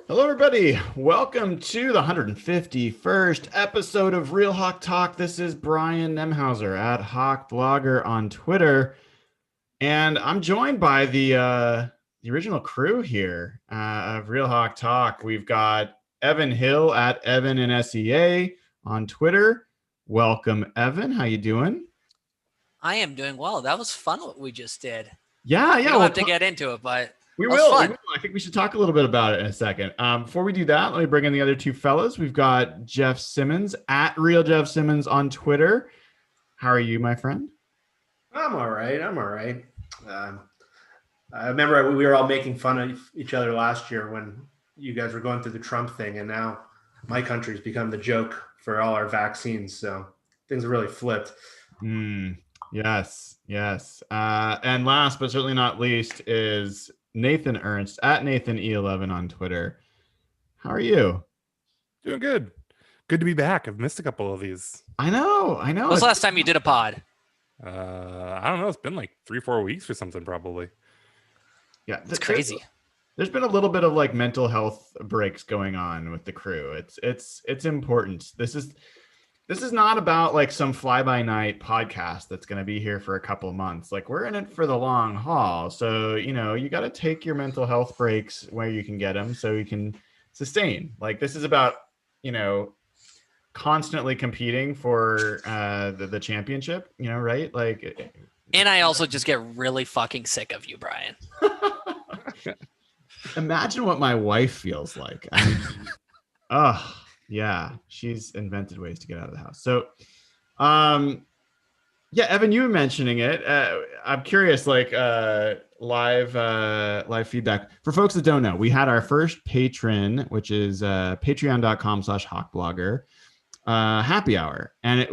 Hello, everybody. Welcome to the 151st episode of Real Hawk Talk. This is Brian Nemhauser at Hawk Blogger on Twitter, and I'm joined by the original crew here of Real Hawk Talk. We've got Evan Hill at Evan and SEA on Twitter. Welcome, Evan. How you doing? I am doing well. That was fun what we just did. Yeah. We don't have to get into it, but we will. I think we should talk a little bit about it in a second. Before we do that, let me bring in the other two fellas. We've got Jeff Simmons at Real Jeff Simmons on Twitter. How are you, my friend? I'm all right. I remember we were all making fun of each other last year when you guys were going through the Trump thing, and now my country's become the joke for all our vaccines. So things have really flipped. Yes. And last but certainly not least is Nathan Ernst at Nathan E11 on Twitter. How are you? Doing good. Good to be back. I've missed a couple of these. I know. When was the last time you did a pod? I don't know. It's been like 3-4 weeks or something, probably. Yeah, it's crazy. There's been a little bit of like mental health breaks going on with the crew. It's important. This is not about like some fly-by-night podcast that's going to be here for a couple of months. Like, we're in it for the long haul. So, you got to take your mental health breaks where you can get them so you can sustain. Like, this is about, constantly competing for the championship, right? Like, and I also just get really fucking sick of you, Brian. Imagine what my wife feels like. Yeah, she's invented ways to get out of the house. So, yeah, Evan, you were mentioning it. I'm curious, like live feedback. For folks that don't know, we had our first patron, which is patreon.com/hawkblogger, happy hour. And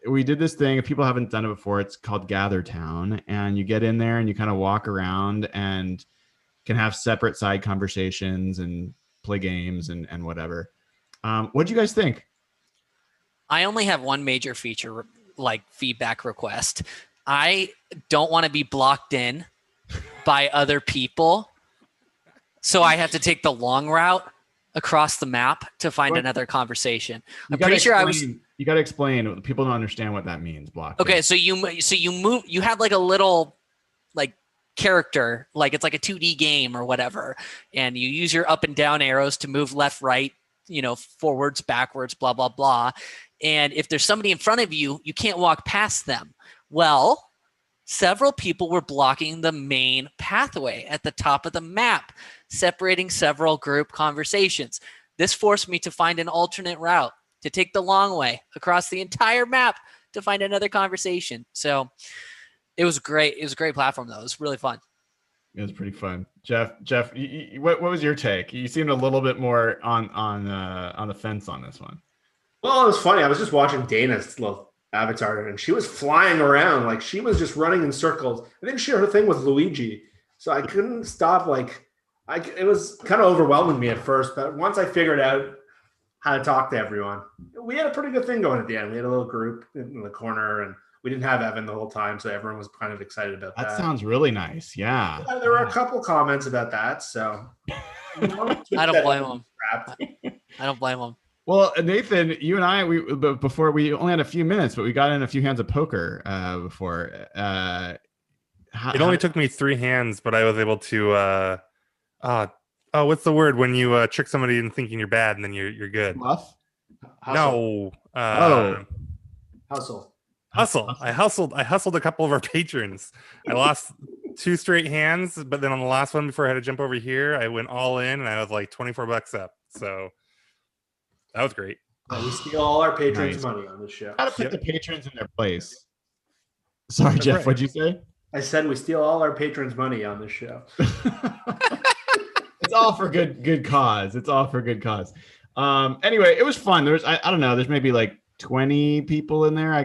we did this thing. If people haven't done it before, it's called Gather Town. And you get in there and you kind of walk around and can have separate side conversations and play games and whatever. What do you guys think? I only have one major feature, like feedback request. I don't want to be blocked in by other people, so I have to take the long route across the map to find another conversation. I'm pretty sure You got to explain. People don't understand what that means. Blocked. Okay, so you move. You have like a little like character, like it's like a 2D game or whatever, and you use your up and down arrows to move left, right, forwards, backwards, blah, blah, blah. And if there's somebody in front of you, you can't walk past them. Well, several people were blocking the main pathway at the top of the map, separating several group conversations. This forced me to find an alternate route, to take the long way across the entire map to find another conversation. So it was great. It was a great platform, though. It was really fun. It was pretty fun. Jeff, what was your take? You seemed a little bit more on the fence on this one. Well, it was funny. I was just watching Dayna's little avatar, and she was flying around. Like, she was just running in circles. I think she had her thing with Luigi. So I couldn't stop. It was kind of overwhelming me at first. But once I figured out how to talk to everyone, we had a pretty good thing going at the end. We had a little group in the corner, and we didn't have Evan the whole time, so everyone was kind of excited about that. That sounds really nice. Yeah. There were a couple comments about that, so I don't blame them. I don't blame them. Well, Nathan, you and I, before we only had a few minutes, but we got in a few hands of poker before. It only took me 3 hands, but I was able to. What's the word when you trick somebody into thinking you're bad and then you're good? Bluff? No. Hustle. I hustled a couple of our patrons. I lost 2 straight hands, but then on the last one before I had to jump over here, I went all in and I was like $24 up. So that was great. We steal all our patrons' money on this show. How to put the patrons in their place. Sorry, that's Jeff. Right. What'd you say? I said we steal all our patrons' money on this show. It's all for good cause. It's all for good cause. Anyway, it was fun. There's I don't know. There's maybe like 20 people in there.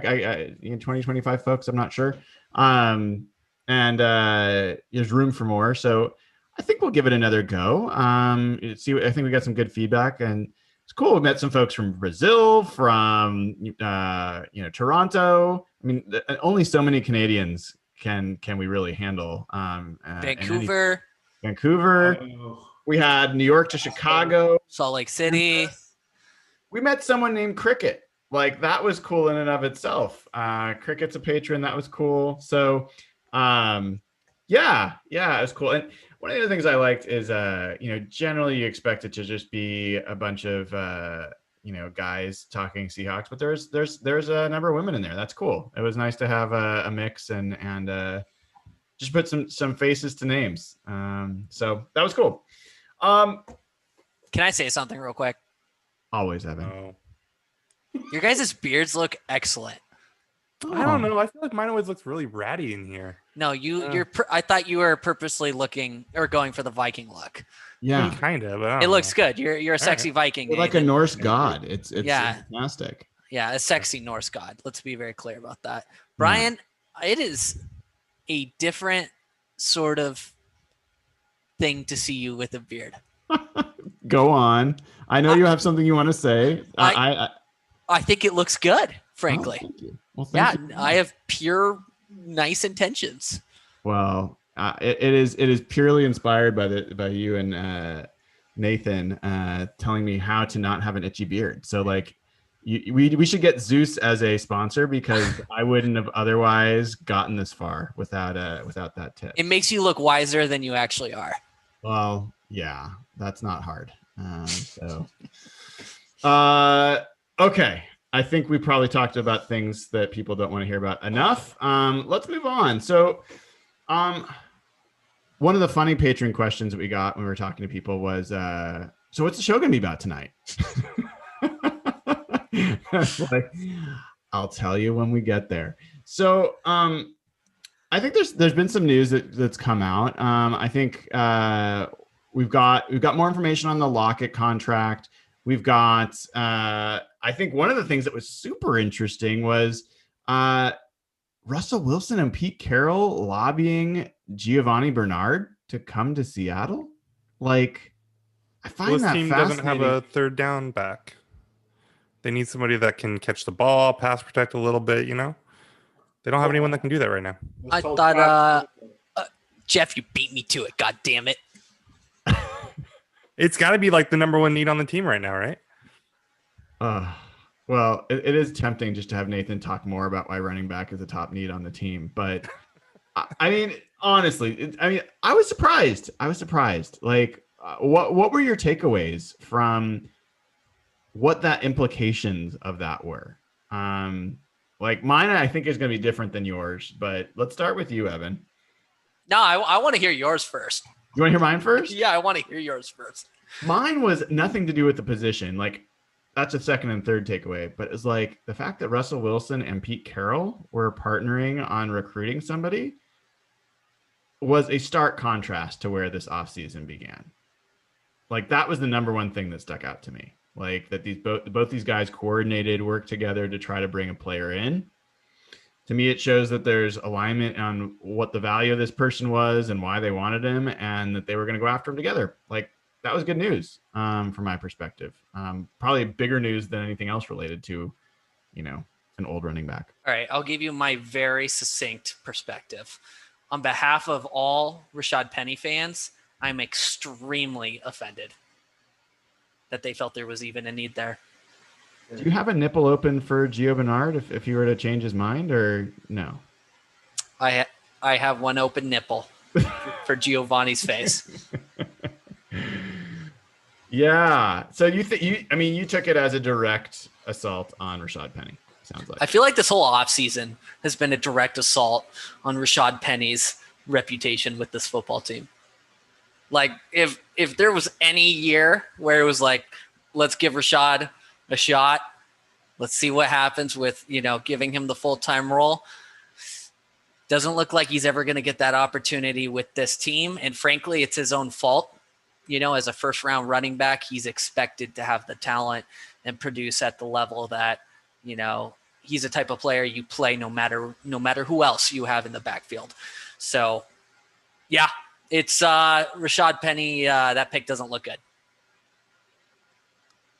20, 25 folks. I'm not sure. And there's room for more. So I think we'll give it another go. I think we got some good feedback, and it's cool. We met some folks from Brazil, from Toronto. I mean, only so many Canadians can we really handle. Vancouver. Vancouver. We had New York to Chicago. Salt Lake City. We met someone named Cricket. Like, that was cool in and of itself. Cricket's a patron. That was cool. So, yeah, it was cool. And one of the other things I liked is, generally you expect it to just be a bunch of, guys talking Seahawks, but there's a number of women in there. That's cool. It was nice to have a mix and just put some faces to names. So that was cool. Can I say something real quick? Always, Evan. Oh. Your guys' beards look excellent. I don't know. I feel like mine always looks really ratty in here. No, I thought you were purposely looking or going for the Viking look. Yeah, kind of. It looks good. You're a sexy Viking. You're like a Norse god. It's fantastic. Yeah, a sexy Norse god. Let's be very clear about that. Brian, it is a different sort of thing to see you with a beard. Go on. I know you have something you want to say. I think it looks good, frankly. Oh, thank you. Well, thank you. I have pure nice intentions. Well, it is purely inspired by you and Nathan telling me how to not have an itchy beard. So like, we should get Zeus as a sponsor, because I wouldn't have otherwise gotten this far without that tip. It makes you look wiser than you actually are. Well, yeah, that's not hard. Okay. I think we probably talked about things that people don't want to hear about enough. Let's move on. So, one of the funny patron questions that we got when we were talking to people was, so what's the show going to be about tonight? Like, I'll tell you when we get there. So, I think there's been some news that's come out. I think we've got more information on the Lockett contract. We've got I think one of the things that was super interesting was Russell Wilson and Pete Carroll lobbying Giovanni Bernard to come to Seattle. Like, I find this that team fascinating. doesn't have a third down back. They need somebody that can catch the ball, pass protect a little bit, They don't have anyone that can do that right now. I thought, Jeff, you beat me to it. God damn it. It's got to be like the number one need on the team right now, right? Well, it is tempting just to have Nathan talk more about why running back is a top need on the team. But I mean, honestly, I was surprised. Like, what were your takeaways from what that implications of that were? Like, mine, I think, is going to be different than yours. But let's start with you, Evan. No, I want to hear yours first. You want to hear mine first? Yeah, I want to hear yours first. Mine was nothing to do with the position. Like, that's a second and third takeaway. But it's like the fact that Russell Wilson and Pete Carroll were partnering on recruiting somebody was a stark contrast to where this offseason began. Like, that was the number one thing that stuck out to me. Like, that both these guys coordinated, worked together to try to bring a player in. To me, it shows that there's alignment on what the value of this person was and why they wanted him, and that they were going to go after him together. Like, that was good news from my perspective. Probably bigger news than anything else related to, an old running back. All right, I'll give you my very succinct perspective. On behalf of all Rashad Penny fans, I'm extremely offended that they felt there was even a need there. Do you have a nipple open for Gio Bernard if he were to change his mind, or no? I have one open nipple for Giovanni's face. Yeah. So you took it as a direct assault on Rashad Penny. Sounds like. I feel like this whole offseason has been a direct assault on Rashad Penny's reputation with this football team. Like, if there was any year where it was like, let's give Rashad a shot, let's see what happens with, giving him the full-time role. Doesn't look like he's ever going to get that opportunity with this team. And frankly, it's his own fault. As a first-round running back, he's expected to have the talent and produce at the level that, he's a type of player you play no matter who else you have in the backfield. So, yeah, it's Rashad Penny. That pick doesn't look good.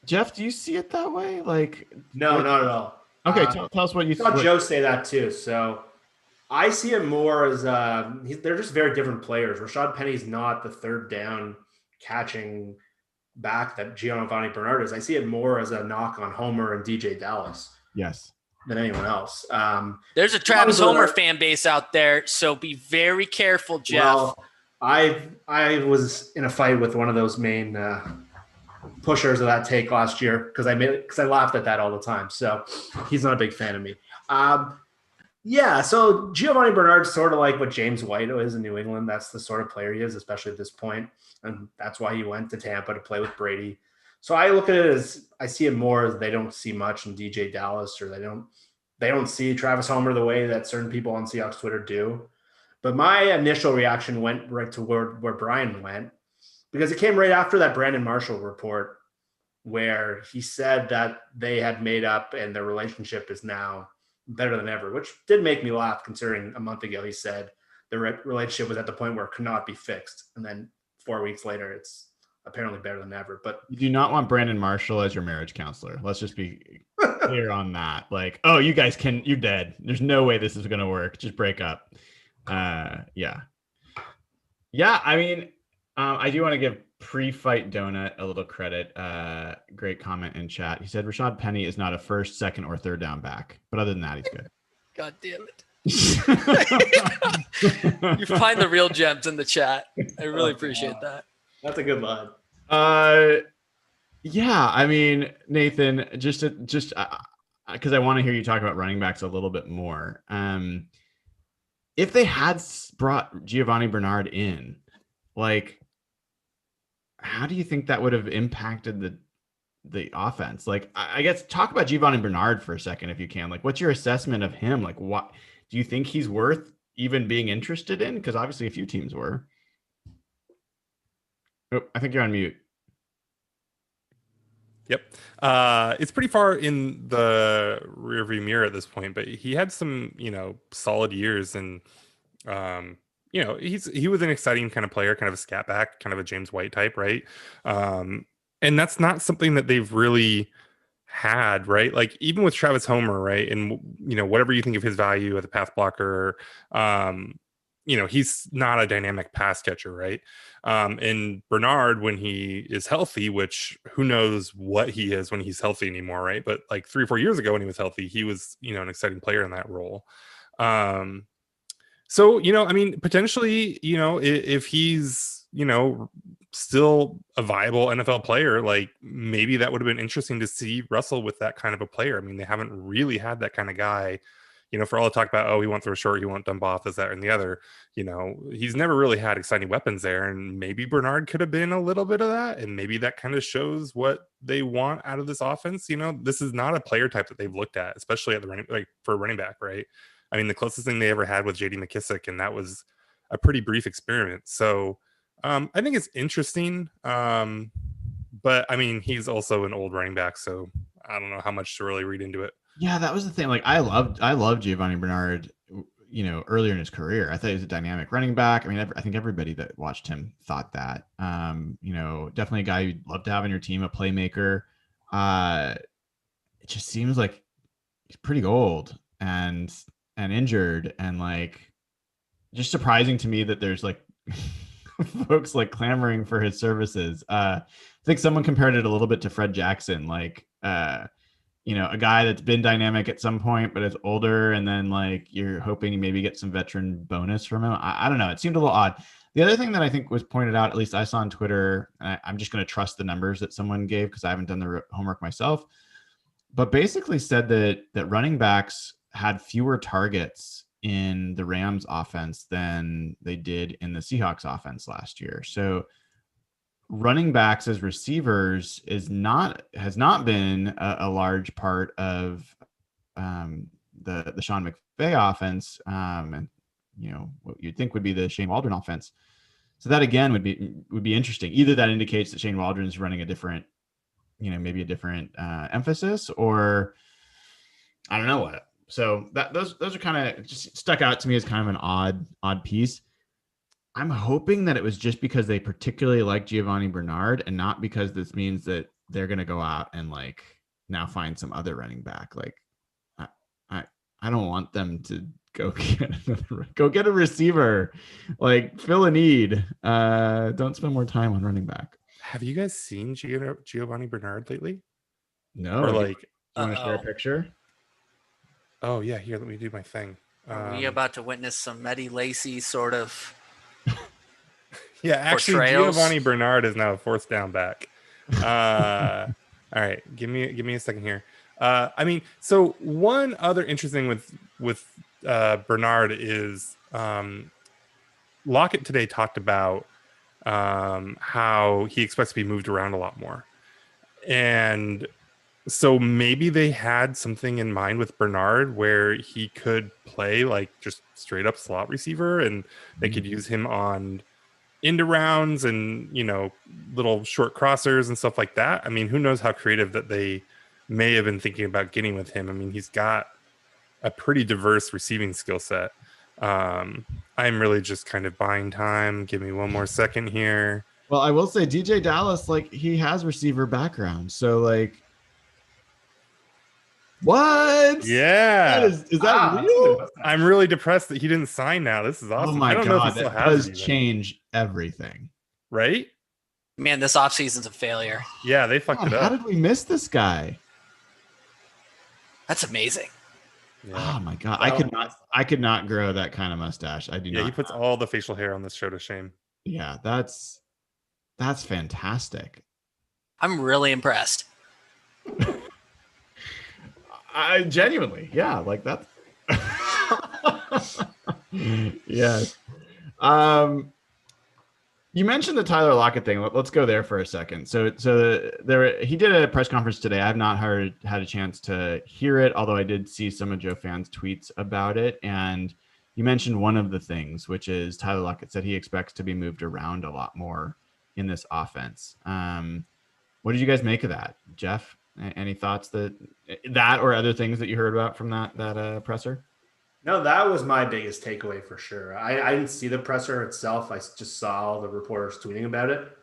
Jeff, do you see it that way? Like, no, not at all. Okay, tell us what you saw Joe say that too. So I see it more as they're just very different players. Rashad Penny's not the third down catching back that Giovanni Bernard is. I see it more as a knock on Homer and DJ Dallas. Yes. Than anyone else. There's a Travis Homer fan base out there, so be very careful, Jeff. Well, I was in a fight with one of those main pushers of that take last year because I laughed at that all the time. So he's not a big fan of me. Yeah, so Giovanni Bernard's sort of like what James White is in New England. That's the sort of player he is, especially at this point. And that's why he went to Tampa to play with Brady. So I look at it as I see it more as they don't see much in DJ Dallas, or they don't see Travis Homer the way that certain people on Seahawks Twitter do. But my initial reaction went right to where Brian went, because it came right after that Brandon Marshall report where he said that they had made up and their relationship is now better than ever, which did make me laugh considering a month ago he said the relationship was at the point where it could not be fixed. And then 4 weeks later, it's apparently better than ever. But you do not want Brandon Marshall as your marriage counselor. Let's just be clear on that. Like, oh, you're dead. There's no way this is going to work. Just break up. Yeah. I mean, I do want to give pre-fight Donut a little credit. Great comment in chat. He said Rashad Penny is not a first, second, or third down back, but other than that, he's good. God damn it. You find the real gems in the chat. I really appreciate that. That's a good line. Yeah, I mean, Nathan, just because I want to hear you talk about running backs a little bit more. If they had brought Giovanni Bernard in, like, how do you think that would have impacted the offense? Like, I guess talk about Giovanni Bernard for a second, if you can. Like, what's your assessment of him? Like, what do you think he's worth even being interested in? Because obviously a few teams were. Oh, I think you're on mute. Yep. It's pretty far in the rearview mirror at this point, but he had some, solid years, and he was an exciting kind of player, kind of a scat back, kind of a James White type, right? And that's not something that they've really had, right? Like even with Travis Homer, right? And whatever you think of his value as a pass blocker, he's not a dynamic pass catcher, right? And Bernard, when he is healthy, which who knows what he is when he's healthy anymore, right? But like 3 or 4 years ago when he was healthy, he was, an exciting player in that role. So, I mean, potentially, if he's, still a viable NFL player, like maybe that would have been interesting to see Russell with that kind of a player. I mean, they haven't really had that kind of guy. For all the talk about, he won't throw short, he won't dump off, this, that, and the other, he's never really had exciting weapons there. And maybe Bernard could have been a little bit of that. And maybe that kind of shows what they want out of this offense. This is not a player type that they've looked at, especially at the for a running back, right? I mean, the closest thing they ever had was JD McKissick, and that was a pretty brief experiment. So I think it's interesting. But I mean, he's also an old running back, so I don't know how much to really read into it. Yeah, that was the thing. Like, I loved Giovanni Bernard, earlier in his career. I thought he was a dynamic running back. I mean, I think everybody that watched him thought that. Definitely a guy you'd love to have on your team, a playmaker. It just seems like he's pretty old and injured, and like just surprising to me that there's like folks like clamoring for his services. I think someone compared it a little bit to Fred Jackson, like a guy that's been dynamic at some point, but is older, and then like you're hoping you maybe get some veteran bonus from him. I don't know. It seemed a little odd. The other thing that I think was pointed out, at least I saw on Twitter, and I'm just going to trust the numbers that someone gave because I haven't done the homework myself, but basically said that running backs had fewer targets in the Rams offense than they did in the Seahawks offense last year. So running backs as receivers has not been a large part of the Sean McVay offense, and what you'd think would be the Shane Waldron offense. So that again would be interesting. Either that indicates that Shane Waldron is running a different, maybe a different emphasis, or I don't know what. So those are kind of just stuck out to me as kind of an odd piece. I'm hoping that it was just because they particularly like Giovanni Bernard, and not because this means that they're going to go out and like now find some other running back. Like I don't want them to Go get a receiver. Like, fill a need. Don't spend more time on running back. Have you guys seen Giovanni Bernard lately? No. Or like, you want to share a picture? Oh yeah, here, let me do my thing. Are we about to witness some Eddie Lacy sort of? Yeah, actually, portrayals? Giovanni Bernard is now a fourth down back. All right, give me a second here. I mean, so one other interesting with Bernard is Lockett today talked about how he expects to be moved around a lot more, and so maybe they had something in mind with Bernard where he could play like just straight up slot receiver, and they could use him on end rounds and, you know, little short crossers and stuff like that. I mean, who knows how creative that they may have been thinking about getting with him. I mean, he's got a pretty diverse receiving skill set. I'm really just kind of buying time. Give me one more second here. Well, I will say DJ Dallas, like, he has receiver background. So, like, what? Yeah. Is that real? I'm really depressed that he didn't sign now. This is awesome. Oh my I don't know if God. he still That has does it even. change everything. Right? Man, this offseason's a failure. Yeah, they fucked it How up. did we miss this guy? That's amazing. Yeah. Oh my God. Well, I could not grow that kind of mustache. I do not. Yeah, he puts all the facial hair on this show to shame. Yeah, that's fantastic. I'm really impressed. I genuinely, yeah, like that. Yes. You mentioned the Tyler Lockett thing. Let's go there for a second. So he did a press conference today. I've not had a chance to hear it, although I did see some of Joe Fan's tweets about it. And you mentioned one of the things, which is Tyler Lockett said he expects to be moved around a lot more in this offense. What did you guys make of that, Jeff? Any thoughts that or other things that you heard about from that presser? No, that was my biggest takeaway for sure. I didn't see the presser itself. I just saw all the reporters tweeting about it.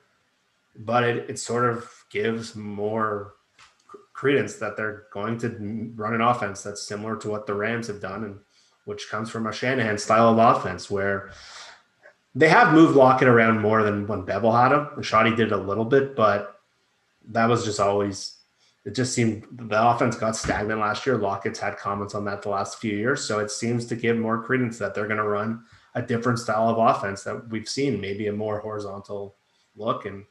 But it sort of gives more credence that they're going to run an offense that's similar to what the Rams have done, and which comes from a Shanahan style of offense where they have moved Lockett around more than when Bevel had him. And Shoddy did a little bit, but that was just always – it just seemed the offense got stagnant last year. Lockett's had comments on that the last few years. So it seems to give more credence that they're going to run a different style of offense that we've seen, maybe a more horizontal look. And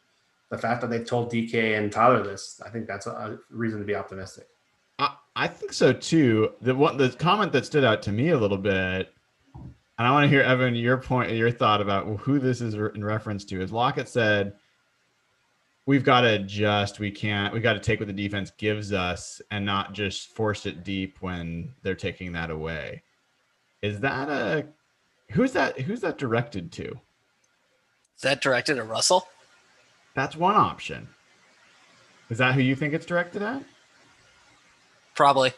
the fact that they've told DK and Tyler this, I think that's a reason to be optimistic. I think so too. The comment that stood out to me a little bit, and I want to hear, Evan, your thought about who this is in reference to, is Lockett said, we've got to adjust. We got to take what the defense gives us and not just force it deep when they're taking that away. Is that who's that directed to? Is that directed at Russell? That's one option. Is that who you think it's directed at? Probably.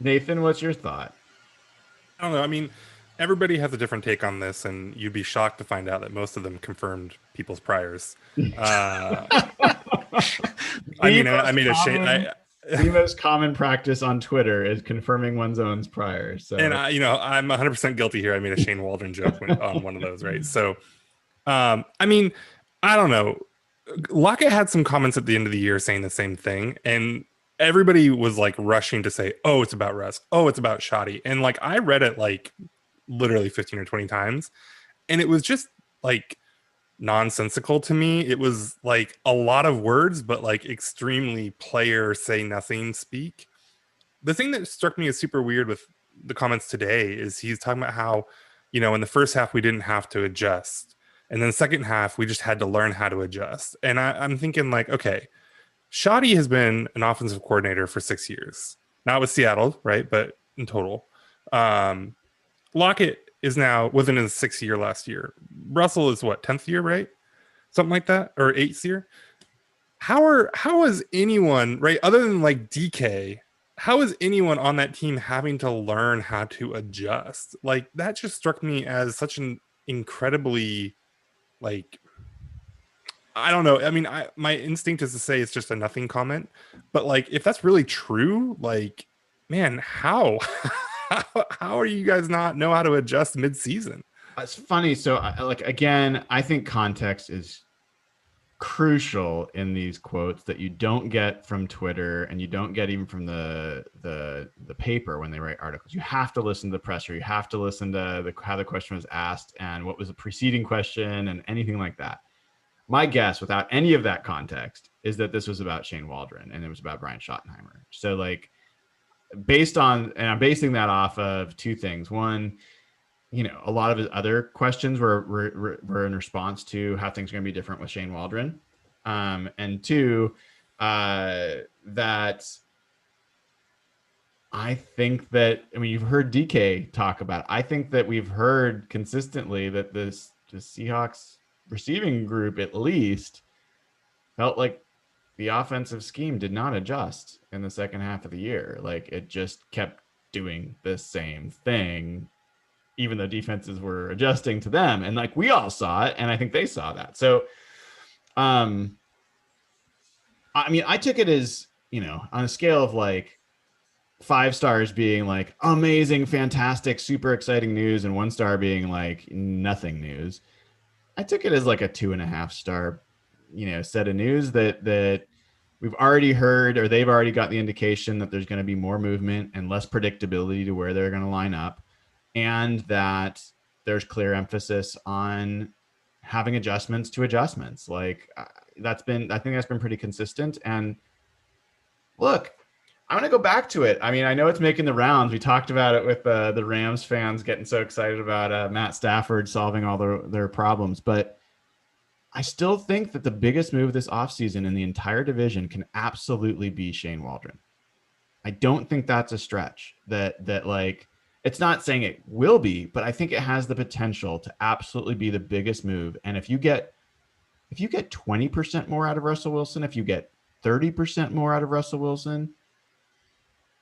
Nathan, what's your thought? I don't know. I mean, everybody has a different take on this, and you'd be shocked to find out that most of them confirmed people's priors. I made a shame. The most common practice on Twitter is confirming one's own priors. So. And I'm 100% guilty here. I made a Shane Waldron joke on one of those, right? So, I mean, I don't know. Lockett had some comments at the end of the year saying the same thing, and everybody was like rushing to say, "Oh, it's about Russ. Oh, it's about Shoddy." And like I read it like literally 15 or 20 times, and it was just like nonsensical to me. It was like a lot of words, but like extremely player say nothing speak. The thing that struck me as super weird with the comments today is he's talking about how, in the first half we didn't have to adjust, and then the second half we just had to learn how to adjust. And I'm thinking like, okay, Shoddy has been an offensive coordinator for 6 years, not with Seattle, right? But in total, Lockett is now within his 6th year last year. Russell is what, 10th year, right? Something like that, or 8th year. How is anyone, right, other than like DK, how is anyone on that team having to learn how to adjust? Like that just struck me as such an incredibly, like, I don't know. I mean, my instinct is to say it's just a nothing comment, but like if that's really true, like, man, how how are you guys not know how to adjust mid-season? It's funny. So, again, I think context is crucial in these quotes that you don't get from Twitter, and you don't get even from the paper when they write articles. You have to listen to the presser. You have to listen to how the question was asked and what was the preceding question and anything like that. My guess, without any of that context, is that this was about Shane Waldron and it was about Brian Schottenheimer. So, like, and I'm basing that off of two things. One, a lot of his other questions were in response to how things are going to be different with Shane Waldron. And two, that I think that, you've heard DK talk about it. I think that we've heard consistently that the Seahawks receiving group at least felt like the offensive scheme did not adjust in the second half of the year. Like, it just kept doing the same thing, even though defenses were adjusting to them. And like, we all saw it, and I think they saw that. So, I took it as, on a scale of like 5 stars being like amazing, fantastic, super exciting news, and 1 star being like nothing news. I took it as like a 2.5 star, set of news that we've already heard, or they've already got the indication that there's going to be more movement and less predictability to where they're going to line up. And that there's clear emphasis on having adjustments to adjustments. Like, I think that's been pretty consistent. And look, I'm going to go back to it. I know it's making the rounds. We talked about it with the Rams fans getting so excited about Matt Stafford solving all their problems. But I still think that the biggest move this offseason in the entire division can absolutely be Shane Waldron. I don't think that's a stretch. That like, it's not saying it will be, but I think it has the potential to absolutely be the biggest move. And if you get 20% more out of Russell Wilson, if you get 30% more out of Russell Wilson,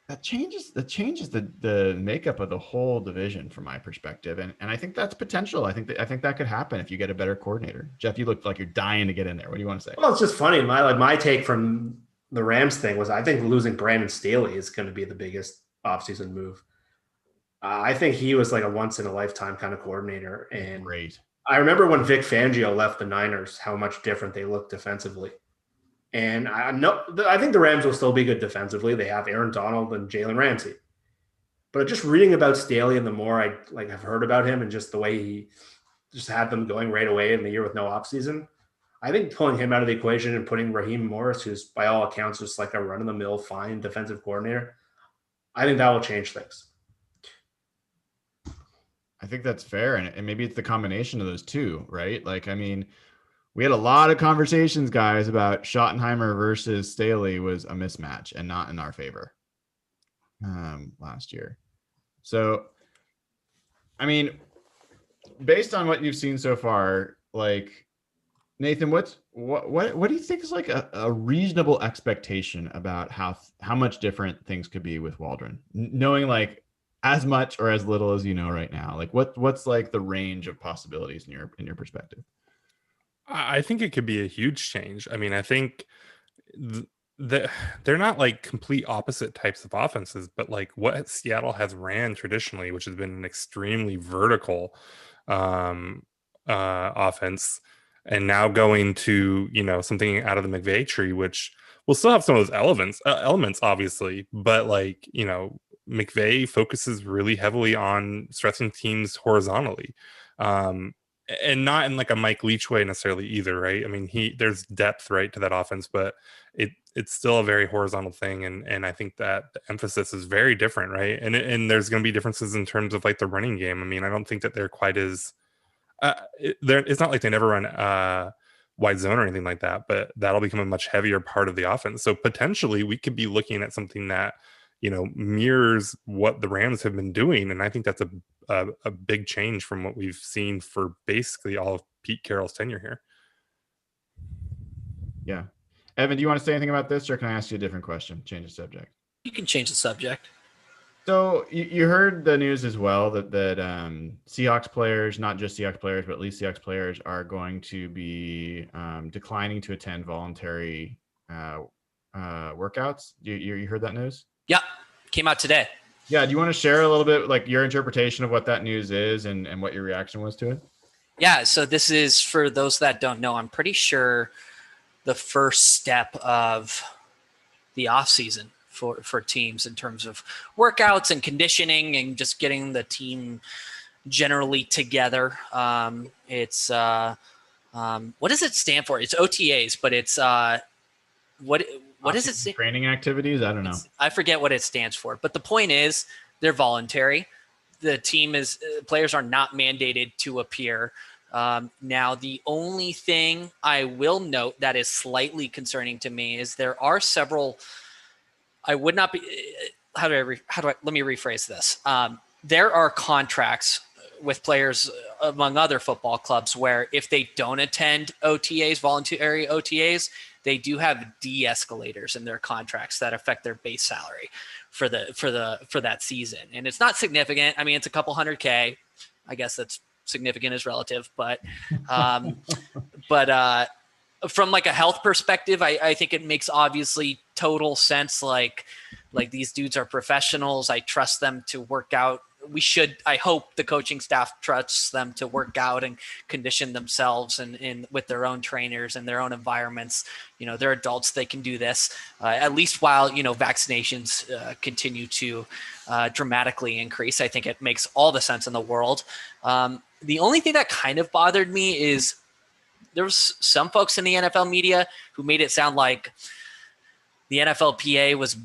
that changes the makeup of the whole division from my perspective. And I think that's potential. I think that could happen if you get a better coordinator. Jeff, you look like you're dying to get in there. What do you want to say? Well, it's just funny. My take from the Rams thing was, I think losing Brandon Staley is going to be the biggest offseason move. I think he was like a once in a lifetime kind of coordinator. And great. I remember when Vic Fangio left the Niners, how much different they looked defensively. And I think the Rams will still be good defensively. They have Aaron Donald and Jalen Ramsey. But just reading about Staley, and the more I have heard about him and just the way he just had them going right away in the year with no offseason, I think pulling him out of the equation and putting Raheem Morris, who's by all accounts just like a run-of-the-mill fine defensive coordinator, I think that will change things. I think that's fair. And maybe it's the combination of those two, right? Like, we had a lot of conversations, guys, about Schottenheimer versus Staley was a mismatch and not in our favor last year. So, based on what you've seen so far, like, Nathan, what do you think is like a reasonable expectation about how much different things could be with Waldron, knowing like as much or as little as right now? Like, what's like the range of possibilities in your perspective? I think it could be a huge change. I think they're not like complete opposite types of offenses, but like what Seattle has ran traditionally, which has been an extremely vertical offense, and now going to something out of the McVay tree, which will still have some of those elements obviously, but like McVay focuses really heavily on stressing teams horizontally. And not in like a Mike Leach way necessarily either, right? There's depth, right, to that offense, but it's still a very horizontal thing, and I think that the emphasis is very different, right? And there's going to be differences in terms of like the running game. I don't think that they're quite as it's not like they never run wide zone or anything like that, but that'll become a much heavier part of the offense. So potentially we could be looking at something that mirrors what the Rams have been doing, and I think that's a big change from what we've seen for basically all of Pete Carroll's tenure here. Yeah. Evan, do you want to say anything about this, or can I ask you a different question? Change the subject. You can change the subject. So you heard the news as well that Seahawks players, not just Seahawks players, but at least Seahawks players, are going to be declining to attend voluntary workouts. You heard that news? Yeah, came out today. Yeah. Do you want to share a little bit like your interpretation of what that news is and what your reaction was to it? Yeah. So this is, for those that don't know, I'm pretty sure the first step of the off season for teams in terms of workouts and conditioning and just getting the team generally together. It's what does it stand for? It's OTAs, but it's what is it? Training activities? I don't know. I forget what it stands for, but the point is they're voluntary. The players are not mandated to appear. Now, the only thing I will note that is slightly concerning to me is there are several. I would not be. How do I? Let me rephrase this. There are contracts with players among other football clubs where if they don't attend OTAs, voluntary OTAs, they do have de-escalators in their contracts that affect their base salary for that season. And it's not significant. I mean, it's a couple $100K. I guess that's significant is relative, but from like a health perspective, I think it makes obviously total sense. Like these dudes are professionals. I trust them to work out. I hope the coaching staff trusts them to work out and condition themselves and with their own trainers and their own environments. They're adults. They can do this at least while, vaccinations continue to dramatically increase. I think it makes all the sense in the world. The only thing that kind of bothered me is there was some folks in the NFL media who made it sound like the NFLPA was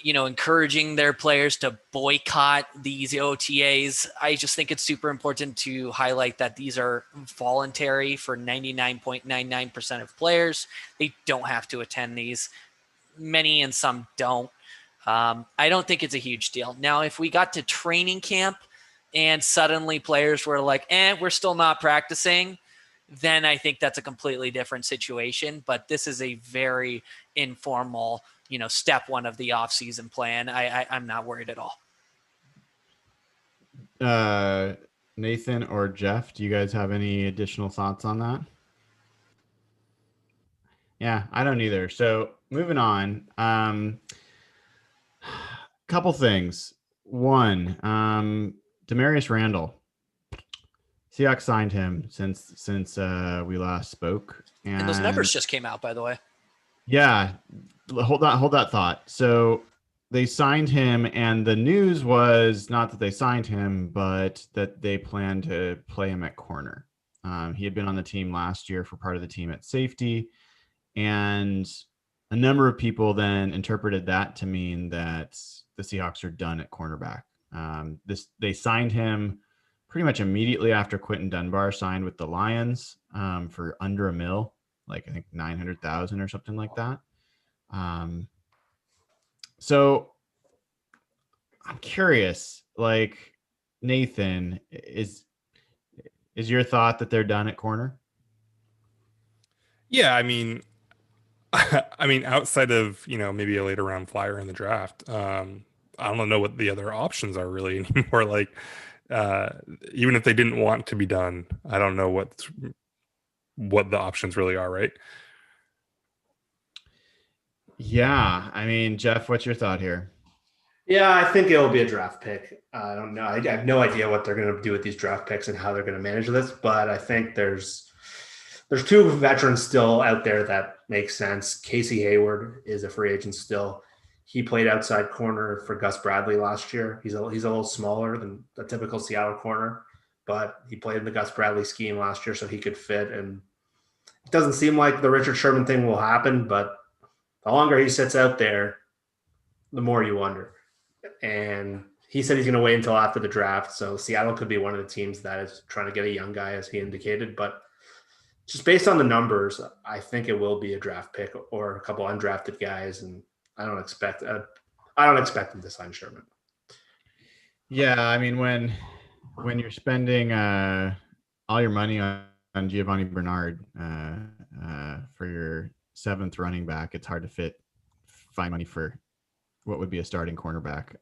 encouraging their players to boycott these OTAs. I just think it's super important to highlight that these are voluntary for 99.99% of players. They don't have to attend these. Many and some don't. I don't think it's a huge deal. Now, if we got to training camp and suddenly players were like, we're still not practicing, then I think that's a completely different situation. But this is a very informal, step one of the off-season plan. I'm not worried at all. Nathan or Jeff, do you guys have any additional thoughts on that? Yeah, I don't either. So moving on, couple things. One, Demarius Randall. Seahawks signed him since we last spoke, and those numbers just came out, by the way. Yeah, hold that thought. So they signed him, and the news was not that they signed him, but that they plan to play him at corner. He had been on the team last year for part of the team at safety, and a number of people then interpreted that to mean that the Seahawks are done at cornerback. They signed him pretty much immediately after Quentin Dunbar signed with the Lions for under $1 million, like I think 900,000 or something like that. So I'm curious, like Nathan, is your thought that they're done at corner? Yeah, I mean, outside of, maybe a later round flyer in the draft, I don't know what the other options are really anymore. Like, even if they didn't want to be done, I don't know what the options really are, right? Yeah, I mean, Jeff, what's your thought here? Yeah, I think it'll be a draft pick. I don't know. I have no idea what they're going to do with these draft picks and how they're going to manage this, but I think there's two veterans still out there that make sense. Casey Hayward is a free agent still. He played outside corner for Gus Bradley last year. He's a little smaller than the typical Seattle corner, but he played in the Gus Bradley scheme last year, so he could fit. And it doesn't seem like the Richard Sherman thing will happen, but the longer he sits out there, the more you wonder. And he said he's going to wait until after the draft, so Seattle could be one of the teams that is trying to get a young guy, as he indicated. But just based on the numbers, I think it will be a draft pick or a couple undrafted guys, and I don't expect them to sign Sherman. Yeah, I mean, when you're spending all your money on Giovanni Bernard for your seventh running back, it's hard to find money for what would be a starting cornerback.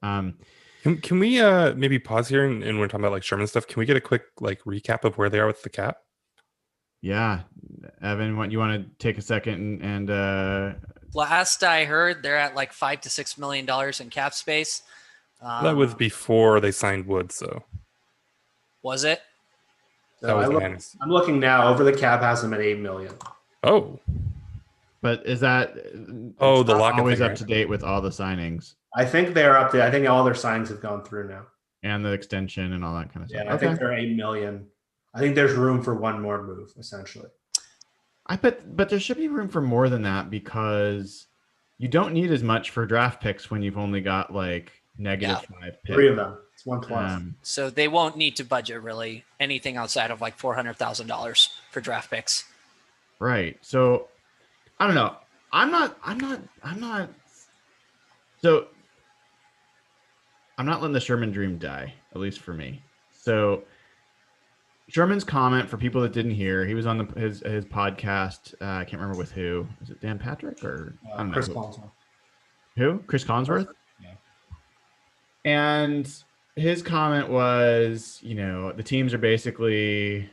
Can we maybe pause here and when we're talking about like Sherman stuff, can we get a quick like recap of where they are with the cap? Yeah, Evan, you want to take a second and last I heard, they're at like $5 to $6 million in cap space. That was before they signed Woods, so Was it? that was I'm looking now. Over the cap has him at $8 million. Oh, But is that the not Lockett always thing, up right? to date with all the signings I think they're up to. I think all their signings have gone through now. and the extension and all that kind of stuff? Yeah, I think they're $8 million. I think there's room for one more move, essentially. But there should be room for more than that because you don't need as much for draft picks when you've only got like -5 picks. 3 of them. It's 1+. So they won't need to budget really anything outside of like $400,000 for draft picks. Right. So I don't know. So I'm not letting the Sherman dream die, at least for me. So Sherman's comment, for people that didn't hear, he was on his podcast. I can't remember with who. Is it Dan Patrick or I don't know Chris Collinsworth. who? Chris Collinsworth? Yeah. And his comment was, the teams are basically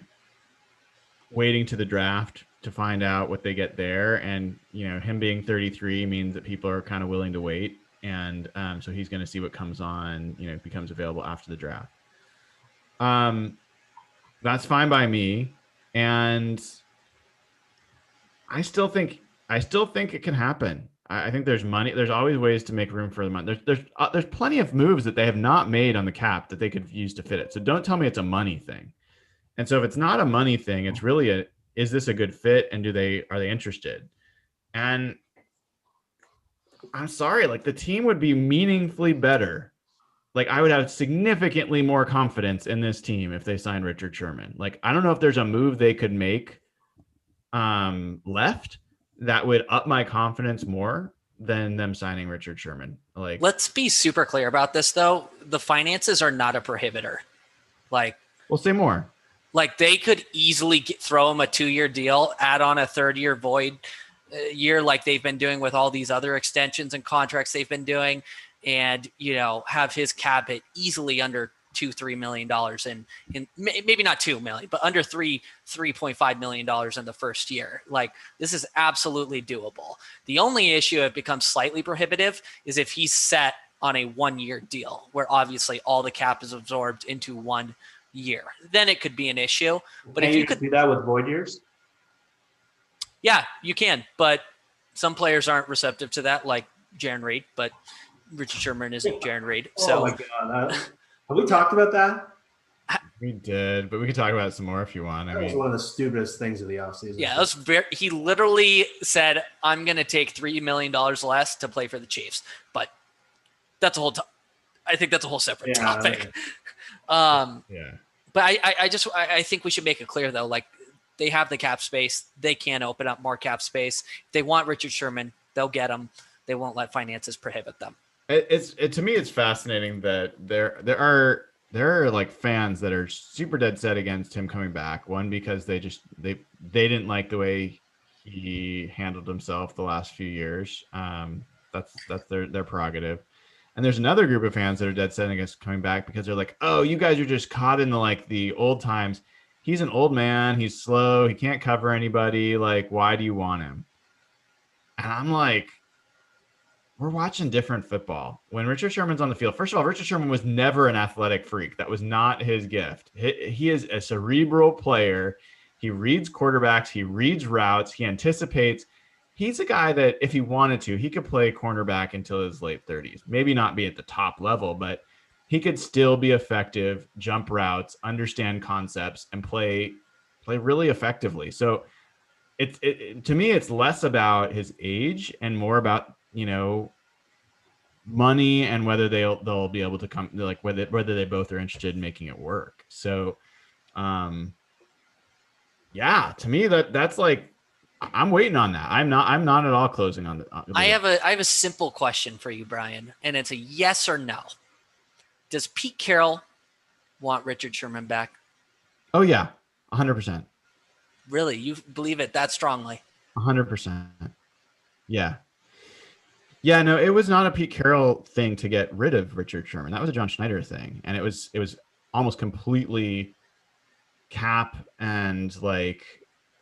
waiting to the draft to find out what they get there. And, him being 33 means that people are kind of willing to wait. And so he's going to see what comes on, becomes available after the draft. That's fine by me. And I still think it can happen. I think there's money. There's always ways to make room for the money. There's plenty of moves that they have not made on the cap that they could use to fit it. So don't tell me it's a money thing. And so if it's not a money thing, it's really is this a good fit? And are they interested? And I'm sorry, like the team would be meaningfully better. Like I would have significantly more confidence in this team if they signed Richard Sherman. Like, I don't know if there's a move they could make left that would up my confidence more than them signing Richard Sherman. Like, let's be super clear about this though. The finances are not a prohibitor. Like, we'll say more. Like they could easily throw him a 2-year deal, add on a 3rd-year void year like they've been doing with all these other extensions and contracts they've been doing, and have his cap hit easily under $2-3 million in maybe not 2 million, but under $3.5 million in the first year. Like this is absolutely doable. The only issue it becomes slightly prohibitive is if he's set on a 1-year deal where obviously all the cap is absorbed into 1 year. Then it could be an issue. But if you could do that with void years, yeah, you can. But some players aren't receptive to that, like Jaron Reed. But Richard Sherman isn't Jaron Reed. So, oh my god, have we talked about that? We did, but we could talk about it some more if you want. That was one of the stupidest things of the offseason. Yeah, that was he literally said, "I'm going to take $3 million less to play for the Chiefs." But that's a whole. I think that's a whole separate topic. Yeah. But I think we should make it clear though, like they have the cap space. They can open up more cap space. If they want Richard Sherman, they'll get him. They won't let finances prohibit them. To me, it's fascinating that there are like fans that are super dead set against him coming back. One, because they didn't like the way he handled himself the last few years. That's their prerogative. And there's another group of fans that are dead set against coming back because they're like, oh, you guys are just caught in the old times. He's an old man. He's slow. He can't cover anybody. Like, why do you want him? And I'm like, we're watching different football. When Richard Sherman's on the field, first of all, Richard Sherman was never an athletic freak. That was not his gift. He is a cerebral player. He reads quarterbacks. He reads routes. He anticipates. He's a guy that if he wanted to, he could play cornerback until his late 30s. Maybe not be at the top level, but he could still be effective, jump routes, understand concepts, and play really effectively. So to me, it's less about his age and more about, money and whether they'll be able to come, like whether they both are interested in making it work. So, yeah, to me that's like, I'm waiting on that. I'm not at all closing on the. I have a simple question for you, Brian, and it's a yes or no. Does Pete Carroll want Richard Sherman back? Oh yeah, 100%. Really, you believe it that strongly? 100%. Yeah. Yeah, no, it was not a Pete Carroll thing to get rid of Richard Sherman. That was a John Schneider thing, and it was almost completely cap and like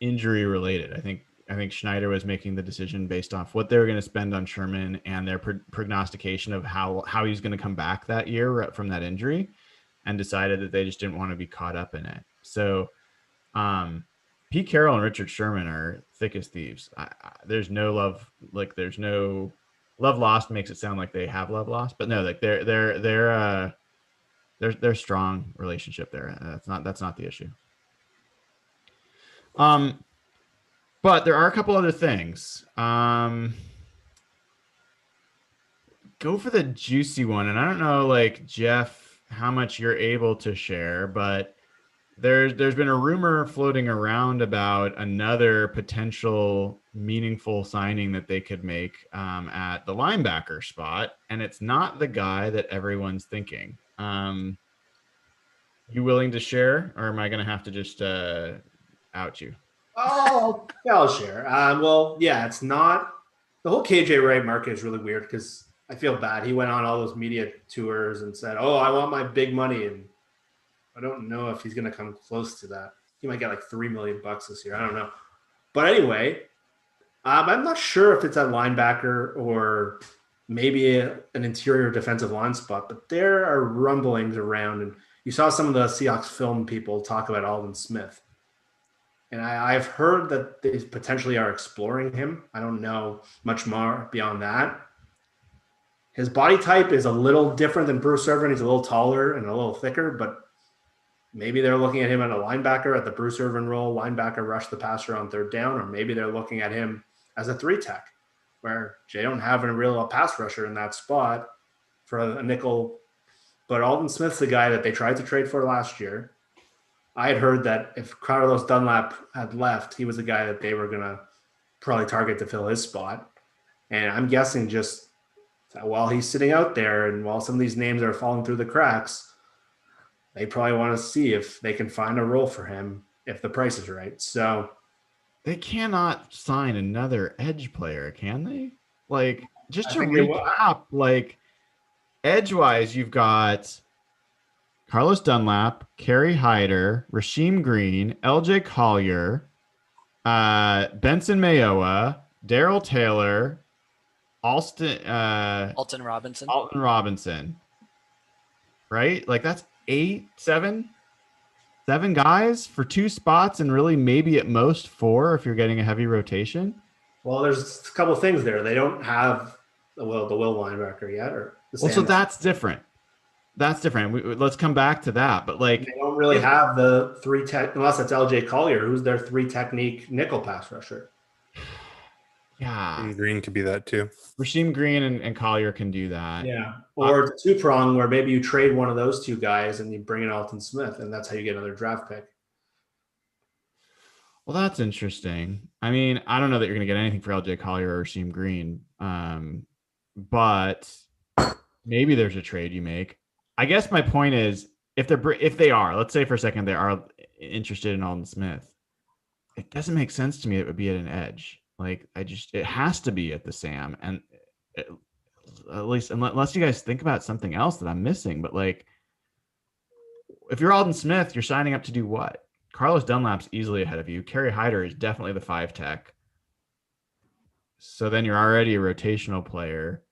injury related. I think think Schneider was making the decision based off what they were going to spend on Sherman and their prognostication of how he's going to come back that year from that injury, and decided that they just didn't want to be caught up in it. So Pete Carroll and Richard Sherman are thick as thieves. There's no love, like there's no love lost. Makes it sound like they have love lost, but no, like they're strong relationship there. That's not the issue. But there are a couple other things. Go for the juicy one, and I don't know, like Jeff, how much you're able to share, but there's been a rumor floating around about another potential meaningful signing that they could make at the linebacker spot, and it's not the guy that everyone's thinking. You willing to share, or am I going to have to just out you? Oh, yeah, I'll share. Well, yeah, it's not the whole KJ Wright market is really weird because I feel bad. He went on all those media tours and said, "Oh, I want my big money," and I don't know if he's going to come close to that. He might get like $3 million this year. I don't know. But anyway, I'm not sure if it's at linebacker or maybe an interior defensive line spot, but there are rumblings around. And you saw some of the Seahawks film people talk about Aldon Smith. And I've heard that they potentially are exploring him. I don't know much more beyond that. His body type is a little different than Bruce Irvin. He's a little taller and a little thicker, but maybe they're looking at him at a linebacker at the Bruce Irvin role, linebacker rush the passer on third down, or maybe they're looking at him as a 3-tech, where they don't have a real pass rusher in that spot for a nickel. But Aldon Smith's the guy that they tried to trade for last year. I had heard that if Carlos Dunlap had left, he was the guy that they were going to probably target to fill his spot. And I'm guessing just while he's sitting out there and while some of these names are falling through the cracks, they probably want to see if they can find a role for him if the price is right. So they cannot sign another edge player, can they? Like, just to recap, like edge-wise, you've got Carlos Dunlap, Kerry Hyder, Rasheem Green, LJ Collier, Benson Mayowa, Daryl Taylor, Alton Robinson. Right? Like that's 7 guys for 2 spots, and really maybe at most 4 if you're getting a heavy rotation. Well, there's a couple of things there. They don't have the will linebacker yet, or so that's different. That's different. Let's come back to that. But like, they don't really have the 3-tech unless it's LJ Collier, who's their 3-technique nickel pass rusher. Yeah, and Green could be that too. Rasheem Green and Collier can do that. Yeah, or it's a 2-prong where maybe you trade one of those 2 guys and you bring in Aldon Smith, and that's how you get another draft pick. Well, that's interesting. I mean, I don't know that you're going to get anything for LJ Collier or Rasheem Green, but maybe there's a trade you make. I guess my point is, if they are, let's say for a second they are interested in Aldon Smith, it doesn't make sense to me that it would be at an edge. Like it has to be at the Sam, and at least unless you guys think about something else that I'm missing. But like, if you're Aldon Smith, you're signing up to do what? Carlos Dunlap's easily ahead of you. Kerry Hyder is definitely the 5-tech. So then you're already a rotational player.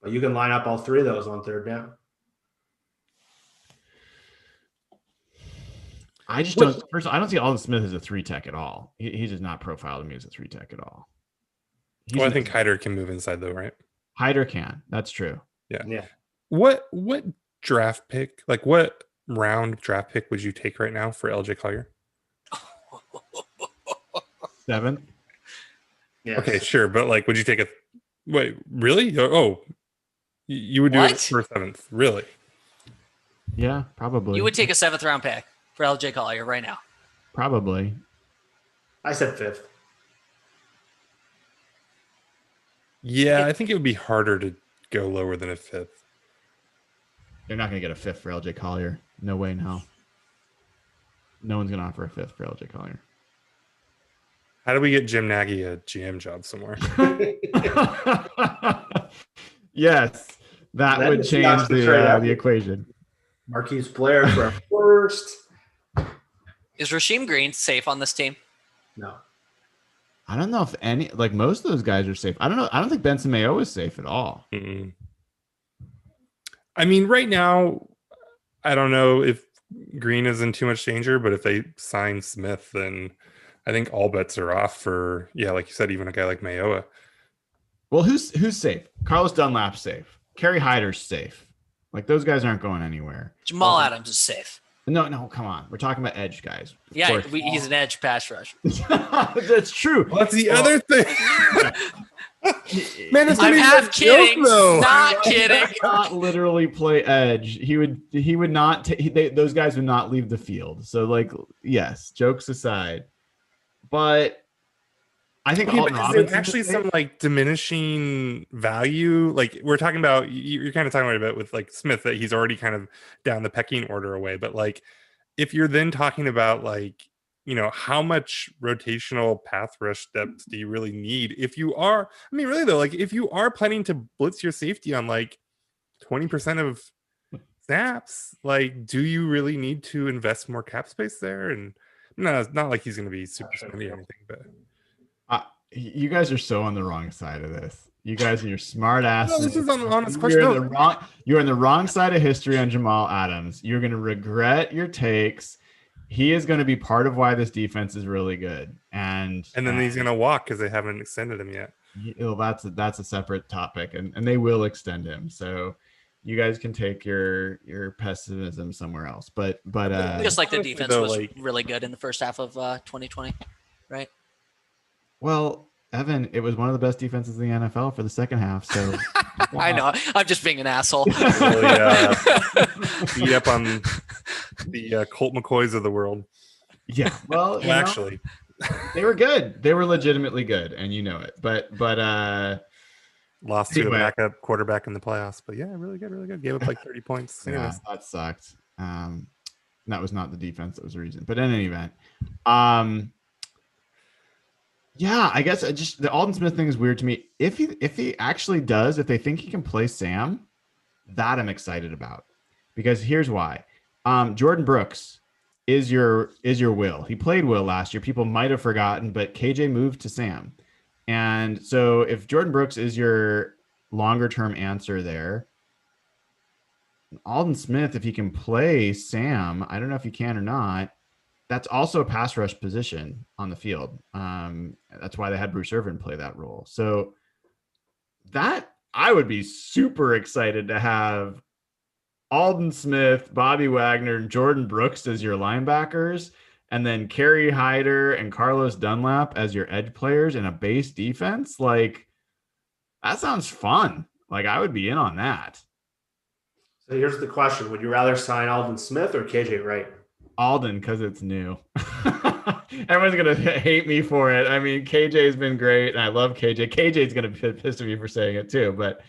Well, you can line up all 3 of those on third down. I just don't. First, I don't see Aldon Smith as a 3-tech at all. He does not profile to me as a 3-tech at all. I think Hyder can move inside though, right? Hyder can. That's true. Yeah. What draft pick? Like what round draft pick would you take right now for LJ Collier? 7th. Yeah. Okay, sure, but like, would you take wait? Really? Oh, you would do it for 7th? Really? Yeah, probably. You would take a 7th round pick for LJ Collier right now? Probably. I said 5th. Yeah, I think it would be harder to go lower than a 5th. You're not going to get a 5th for LJ Collier. No way in hell. No one's going to offer a 5th for LJ Collier. How do we get Jim Nagy a GM job somewhere? Yes, that would change the equation. Marquise Blair for our first. Is Rasheem Green safe on this team? No. I don't know if any, like most of those guys are safe. I don't know. I don't think Benson Mayo is safe at all. Mm-mm. I mean, right now, I don't know if Green is in too much danger, but if they sign Smith, then I think all bets are off for, like you said, even a guy like Mayoa. Well, who's safe? Carlos Dunlap's safe. Kerry Hyder's safe. Like those guys aren't going anywhere. Jamal Adams is safe. No, come on. We're talking about edge guys. Yeah, he's an edge pass rush. That's true. Well, that's the other thing. Man, I'm half kidding. Not kidding. He would not literally play edge. He would not. Those guys would not leave the field. So, like, yes, jokes aside, but I think is there actually some like diminishing value? Like we're talking about, you're kind of talking about with like Smith that he's already kind of down the pecking order away. But like, if you're then talking about like, how much rotational path rush depth do you really need? If you are, I mean, really though, like if you are planning to blitz your safety on like 20% of snaps, like, do you really need to invest more cap space there? And no, it's not like he's going to be super spendy or anything, but. You guys are so on the wrong side of this. You guys are your smart asses. No, this is an honest question. You're on the wrong side of history on Jamal Adams. You're going to regret your takes. He is going to be part of why this defense is really good. And then he's going to walk because they haven't extended him yet. That's a separate topic, and they will extend him. So you guys can take your pessimism somewhere else. But just like the defense was really good in the first half of 2020, right? Well, Evan, it was one of the best defenses in the NFL for the second half. So I know I'm just being an asshole. Really, beat up on the Colt McCoys of the world. Yeah, well, actually, they were good. They were legitimately good, and you know it. But lost to a backup quarterback in the playoffs. But yeah, really good. Gave up like 30 points. Yeah, that sucked. That was not the defense that was the reason. But in any event, yeah, I guess the Aldon Smith thing is weird to me. If he actually does, if they think he can play Sam, that I'm excited about, because here's why. Jordan Brooks is your Will. He played Will last year. People might have forgotten, but KJ moved to Sam, and so if Jordan Brooks is your longer term answer there, Aldon Smith, if he can play Sam, I don't know if he can or not. That's also a pass rush position on the field. That's why they had Bruce Irvin play that role. So that I would be super excited to have Aldon Smith, Bobby Wagner, and Jordan Brooks as your linebackers, and then Kerry Hyder and Carlos Dunlap as your edge players in a base defense. Like, that sounds fun. Like, I would be in on that. So here's the question. Would you rather sign Aldon Smith or KJ Wright? Aldon, because it's new. Everyone's going to hate me for it. I mean, KJ has been great, and I love KJ. KJ's going to be pissed at me for saying it too, but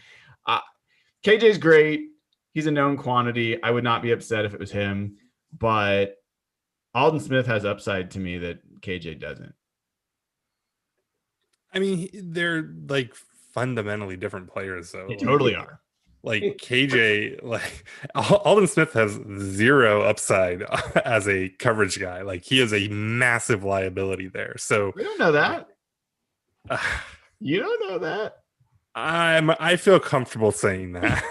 KJ's great. He's a known quantity. I would not be upset if it was him, but Aldon Smith has upside to me that KJ doesn't. I mean, they're like fundamentally different players, though. They totally are. Like KJ, like Aldon Smith has zero upside as a coverage guy. Like, he is a massive liability there. So we don't know that. You don't know that. I feel comfortable saying that.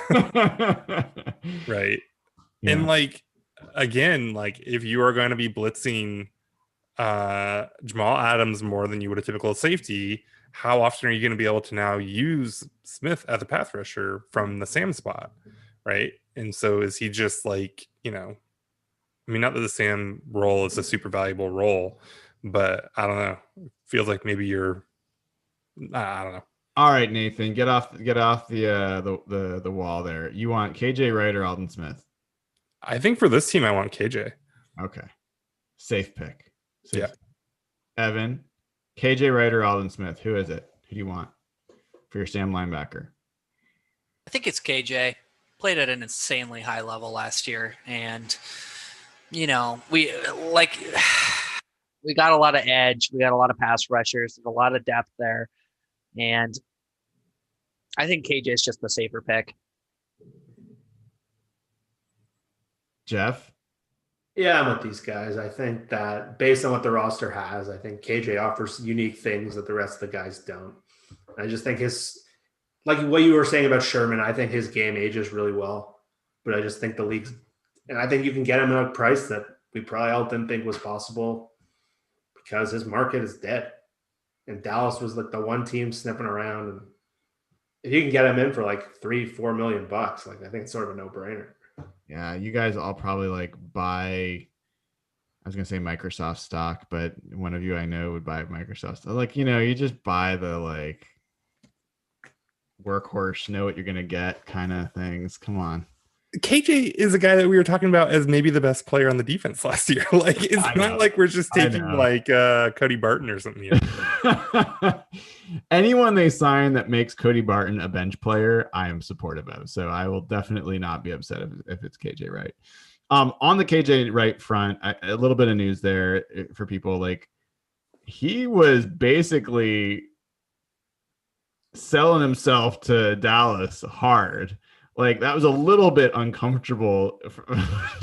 Right. Yeah. And like, again, like if you are going to be blitzing Jamal Adams more than you would a typical safety, how often are you going to be able to now use Smith as a path rusher from the Sam spot? Right. And so is he just like, I mean, not that the Sam role is a super valuable role, but I don't know. It feels like maybe I don't know. All right, Nathan, get off the wall there. You want KJ Wright or Aldon Smith? I think for this team, I want KJ. Okay. Safe pick. Yeah. Evan, KJ Wright or Aldon Smith? Who is it? Who do you want for your Sam linebacker? I think it's KJ. Played at an insanely high level last year, and we got a lot of edge. We got a lot of pass rushers. There's a lot of depth there, and I think KJ is just the safer pick. Jeff? Yeah, I'm with these guys. I think that based on what the roster has, I think KJ offers unique things that the rest of the guys don't. I just think like what you were saying about Sherman, I think his game ages really well. But I just think the league's, and I think you can get him at a price that we probably all didn't think was possible because his market is dead. And Dallas was like the one team sniffing around. And if you can get him in for like $3-4 million, like I think it's sort of a no-brainer. Yeah, you guys all probably like buy. I was gonna say Microsoft stock, but one of you I know would buy Microsoft stock. Like, you just buy the like workhorse, know what you're gonna get kind of things. Come on. KJ is a guy that we were talking about as maybe the best player on the defense last year. Like, it's not like we're just taking like Cody Barton or something. Anyone they sign that makes Cody Barton a bench player, I am supportive of. So I will definitely not be upset if it's KJ Wright. On the KJ Wright front, a little bit of news there for people. Like, he was basically selling himself to Dallas hard. Like, that was a little bit uncomfortable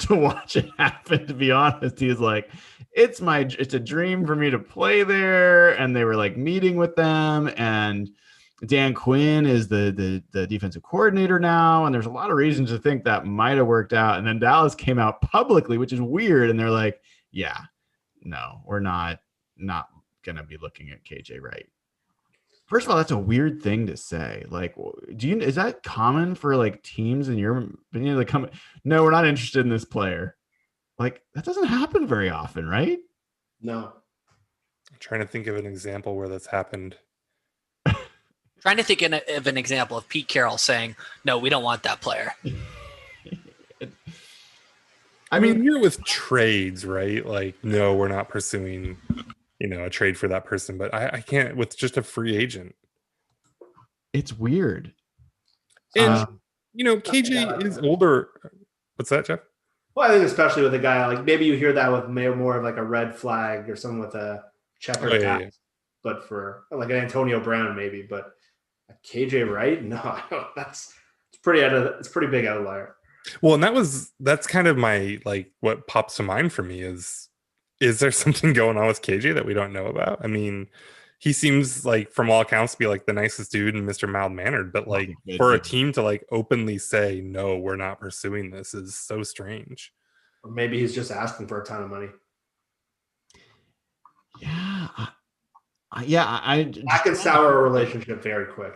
to watch it happen, to be honest. He was like, it's a dream for me to play there. And they were like meeting with them, and Dan Quinn is the defensive coordinator now. And there's a lot of reasons to think that might've worked out. And then Dallas came out publicly, which is weird. And they're like, yeah, no, we're not going to be looking at KJ Wright. First of all, that's a weird thing to say. Like, is that common for like teams in your opinion? Like, no, we're not interested in this player. Like, that doesn't happen very often, right? No. I'm trying to think of an example where that's happened. Trying to think of an example of Pete Carroll saying, no, we don't want that player. I mean, you're with trades, right? Like, no, we're not pursuing a trade for that person, but I can't with just a free agent. It's weird. And KJ is older. What's that, Jeff? Well, I think especially with a guy like, maybe you hear that with more of like a red flag or someone with a checkered past, yeah. But for like an Antonio Brown, maybe, but a KJ Wright, no, it's pretty big outlier. Well, and that's kind of my, like, what pops to mind for me is there something going on with KJ that we don't know about? I mean, he seems like, from all accounts, to be like the nicest dude and Mr. Mild-mannered, but like for a team to like openly say, no, we're not pursuing this is so strange. Or maybe he's just asking for a ton of money. Yeah. I can sour a relationship very quick.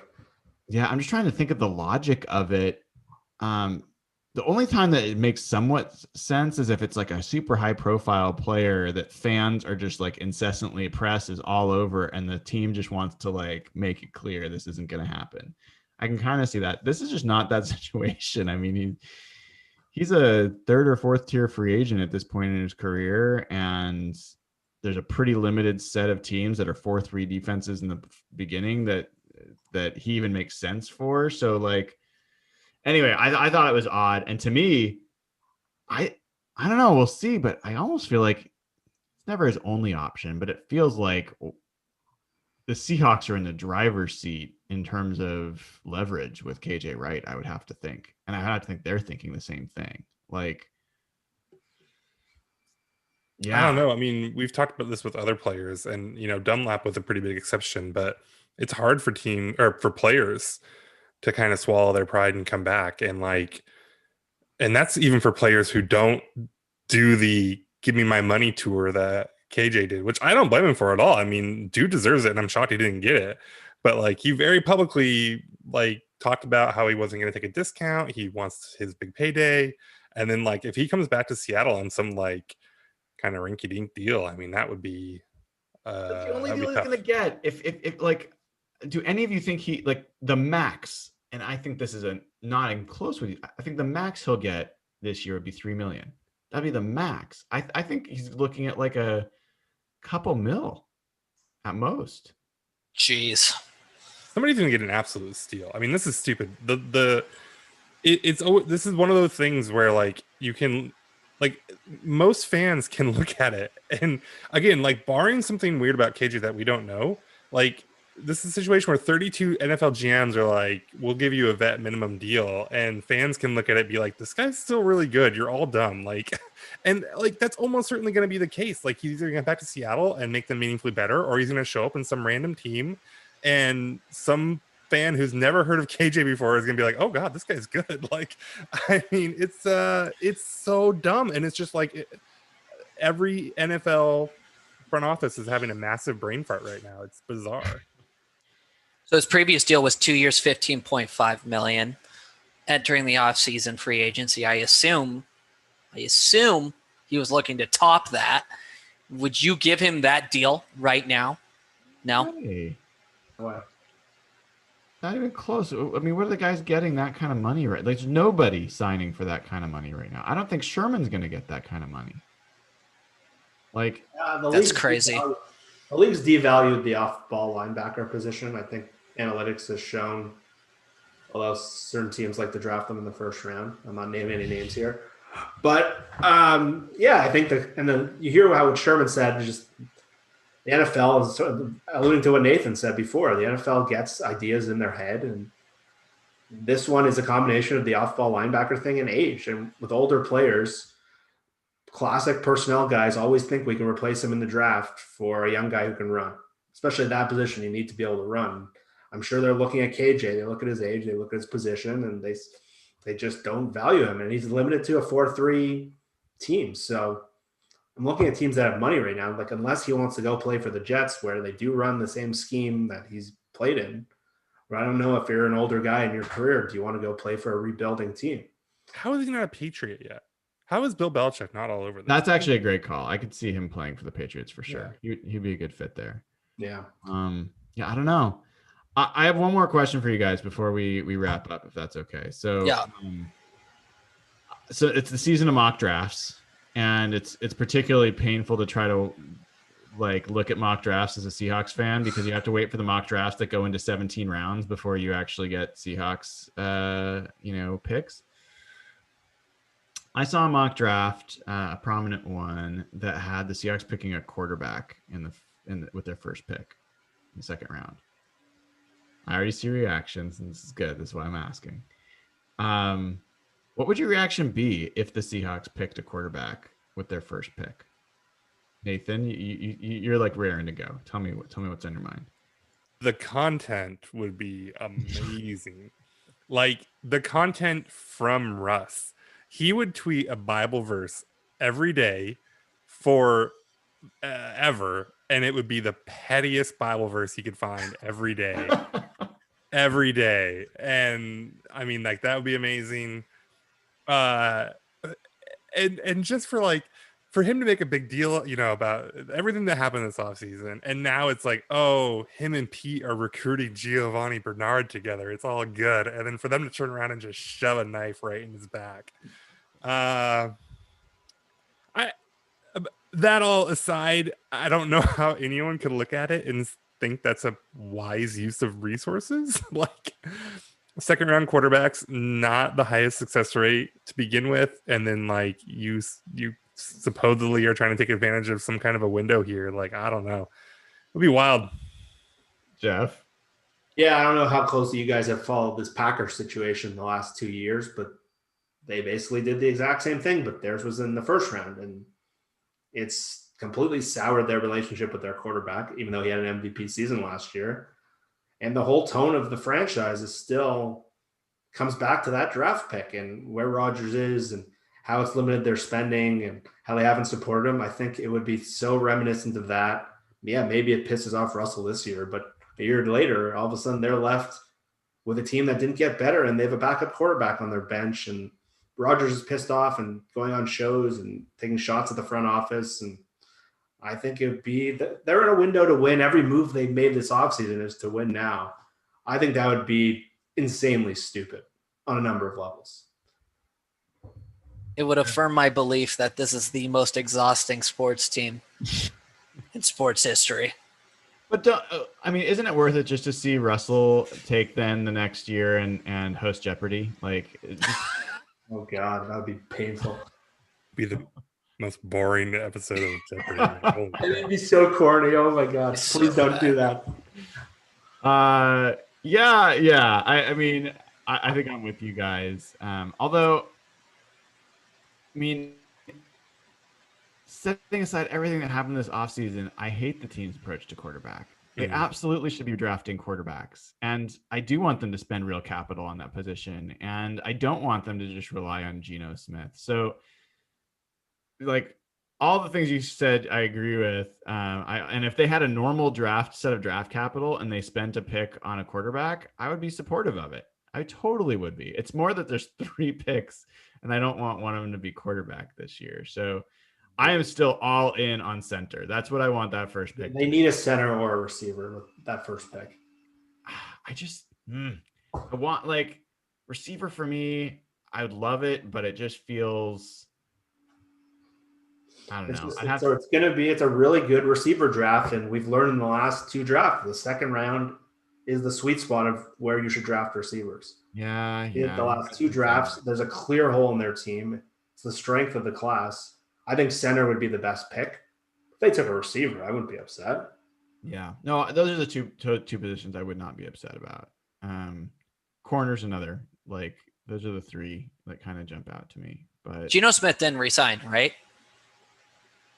Yeah, I'm just trying to think of the logic of it. The only time that it makes somewhat sense is if it's like a super high profile player that fans are just like incessantly, press is all over, and the team just wants to like make it clear this isn't going to happen. I can kind of see that. This is just not that situation. I mean, he's a third or fourth tier free agent at this point in his career, and there's a pretty limited set of teams that are 4-3 defenses in the beginning that he even makes sense for. So like, anyway, I thought it was odd. And to me, I don't know, we'll see, but I almost feel like it's never his only option, but it feels like the Seahawks are in the driver's seat in terms of leverage with KJ Wright, I would have to think. And I have to think they're thinking the same thing. Like, yeah. I don't know. I mean, we've talked about this with other players, and Dunlap was a pretty big exception, but it's hard for players to kind of swallow their pride and come back. And that's even for players who don't do the give me my money tour that KJ did, which I don't blame him for at all. I mean, dude deserves it, and I'm shocked he didn't get it. But like, he very publicly like talked about how he wasn't going to take a discount. He wants his big payday. And then like, if he comes back to Seattle on some like kind of rinky dink deal, I mean, that would be the only deal he's going to get. If like, do any of you think he like the max? And I think this is not even close with you. I think the max he'll get this year would be $3 million. That'd be the max. I think he's looking at like a couple mil at most. Jeez. Somebody's gonna get an absolute steal. I mean, this is stupid. This is one of those things where like you can, like, most fans can look at it, and again, like, barring something weird about KJ that we don't know, like, this is a situation where 32 NFL GMs are like, we'll give you a vet minimum deal, and fans can look at it and be like, this guy's still really good. You're all dumb. Like, and like that's almost certainly going to be the case. Like, he's either going to get back to Seattle and make them meaningfully better, or he's going to show up in some random team, and some fan who's never heard of KJ before is going to be like, oh God, this guy's good. Like, I mean, it's so dumb, and it's just like every NFL front office is having a massive brain fart right now. It's bizarre. So his previous deal was 2 years, $15.5 million. Entering the offseason free agency, I assume he was looking to top that. Would you give him that deal right now? No. Hey, What? not even close. I mean, what are the guys getting that kind of money right? There's nobody signing for that kind of money right now. I don't think Sherman's going to get that kind of money. Like, The That's league's crazy. The league's devalued the off-ball linebacker position. I think analytics has shown, although certain teams like to draft them in the first round. I'm not naming any names here, but I think and then you hear how what Sherman said. Just the NFL is sort of alluding to what Nathan said before. The NFL gets ideas in their head, and this one is a combination of the off-ball linebacker thing and age. And with older players, classic personnel guys always think we can replace him in the draft for a young guy who can run. Especially at that position, you need to be able to run. I'm sure they're looking at KJ. They look at his age, they look at his position, and they just don't value him. And he's limited to a 4-3 team. So I'm looking at teams that have money right now. Like, unless he wants to go play for the Jets, where they do run the same scheme that he's played in. But I don't know, if you're an older guy in your career, do you want to go play for a rebuilding team? How is he not a Patriot yet? How is Bill Belichick not all over this? that's actually a great call. I could see him playing for the Patriots for sure. He'd be a good fit there. Yeah. I don't know. I have one more question for you guys before we wrap up, if that's okay. So, Yeah. So it's the season of mock drafts, and it's particularly painful to try to like look at mock drafts as a Seahawks fan, because you have to wait for the mock drafts that go into 17 rounds before you actually get Seahawks, picks. I saw a mock draft, a prominent one that had the Seahawks picking a quarterback with their first pick in the second round. I already see reactions, and this is good. That's why I'm asking. What would your reaction be if the Seahawks picked a quarterback with their first pick? Nathan, you're like raring to go. Tell me what's on your mind. The content would be amazing. Like, the content from Russ. He would tweet a Bible verse every day for ever, and it would be the pettiest Bible verse he could find every day. Every day. And I mean, like, that would be amazing. And just for him to make a big deal, about everything that happened this offseason, and now it's like, oh, him and Pete are recruiting Giovanni Bernard together. It's all good. And then for them to turn around and just shove a knife right in his back. That all aside, I don't know how anyone could look at it and think that's a wise use of resources. Like, second round quarterbacks, not the highest success rate to begin with, and then like you supposedly are trying to take advantage of some kind of a window here. Like, I don't know, it'll be wild. Jeff? Yeah, I don't know how closely you guys have followed this Packers situation the last 2 years, but they basically did the exact same thing, but theirs was in the first round, and it's completely soured their relationship with their quarterback, even though he had an MVP season last year. And the whole tone of the franchise is still comes back to that draft pick and where Rodgers is and how it's limited their spending and how they haven't supported him. I think it would be so reminiscent of that. Yeah, maybe it pisses off Russell this year, but a year later, all of a sudden they're left with a team that didn't get better, and they have a backup quarterback on their bench, and Rodgers is pissed off and going on shows and taking shots at the front office. And I think it would be they're in a window to win. Every move they made this offseason is to win now. I think that would be insanely stupid on a number of levels. It would affirm my belief that this is the most exhausting sports team in sports history. But isn't it worth it just to see Russell take then the next year and host Jeopardy? Like, oh God, that would be painful. Be the most boring episode of Jeopardy. It'd be so corny. Oh my God, please don't do that. Yeah. I mean, I think I'm with you guys. Although, I mean, setting aside everything that happened this offseason, I hate the team's approach to quarterback. They absolutely should be drafting quarterbacks. And I do want them to spend real capital on that position. And I don't want them to just rely on Geno Smith. So, like, all the things you said, I agree with. And if they had a normal set of draft capital and they spent a pick on a quarterback, I would be supportive of it. I totally would be. It's more that there's 3 picks and I don't want one of them to be quarterback this year. So I am still all in on center. That's what I want that first pick. They need a center or a receiver with that first pick. I want, like, receiver for me. I would love it, but it just feels, I don't know. It's a really good receiver draft, and we've learned in the last 2 drafts, the second round is the sweet spot of where you should draft receivers. Yeah. The last 2 drafts, there's a clear hole in their team. It's the strength of the class. I think center would be the best pick. If they took a receiver, I wouldn't be upset. Yeah. No, those are the two positions I would not be upset about. Corner's another. Like, those are the 3 that kind of jump out to me. But Geno Smith didn't resign, right?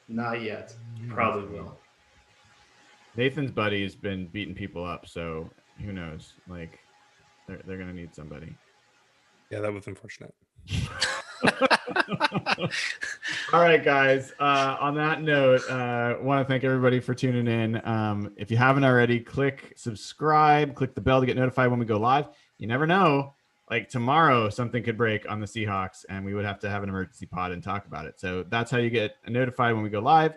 Not yet. Probably will. Nathan's buddy has been beating people up, so who knows? Like, they're gonna need somebody. Yeah, that was unfortunate. All right, guys. On that note, want to thank everybody for tuning in. If you haven't already, click subscribe, click the bell to get notified when we go live. You never know. Like, tomorrow, something could break on the Seahawks, and we would have to have an emergency pod and talk about it. So that's how you get notified when we go live.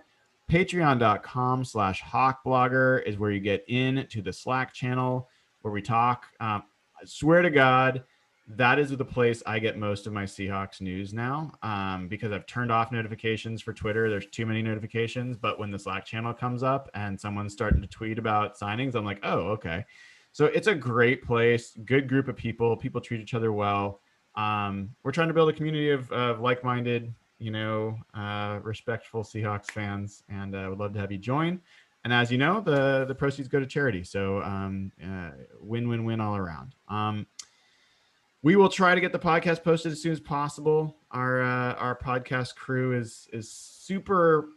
Patreon.com/hawkblogger is where you get into the Slack channel where we talk. I swear to God, that is the place I get most of my Seahawks news now, because I've turned off notifications for Twitter. There's too many notifications, but when the Slack channel comes up and someone's starting to tweet about signings, I'm like, oh, okay. So it's a great place, good group of people. People treat each other well. We're trying to build a community of like-minded, respectful Seahawks fans, and I would love to have you join. And as you know, the proceeds go to charity. So win-win-win all around. We will try to get the podcast posted as soon as possible. Our podcast crew is super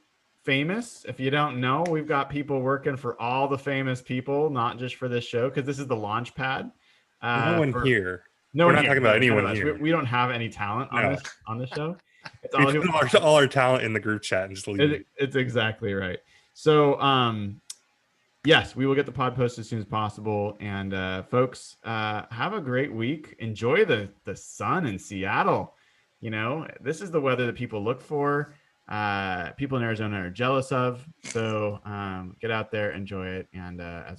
famous. If you don't know, we've got people working for all the famous people, not just for this show, because this is the launch pad. No one here. We're not talking about anyone here. We don't have any talent on this show. It's all our talent in the group chat and just leave it. It's exactly right. So yes, we will get the pod posted as soon as possible. And folks, have a great week. Enjoy the sun in Seattle. This is the weather that people look for. People in Arizona are jealous of. So get out there, enjoy it. And as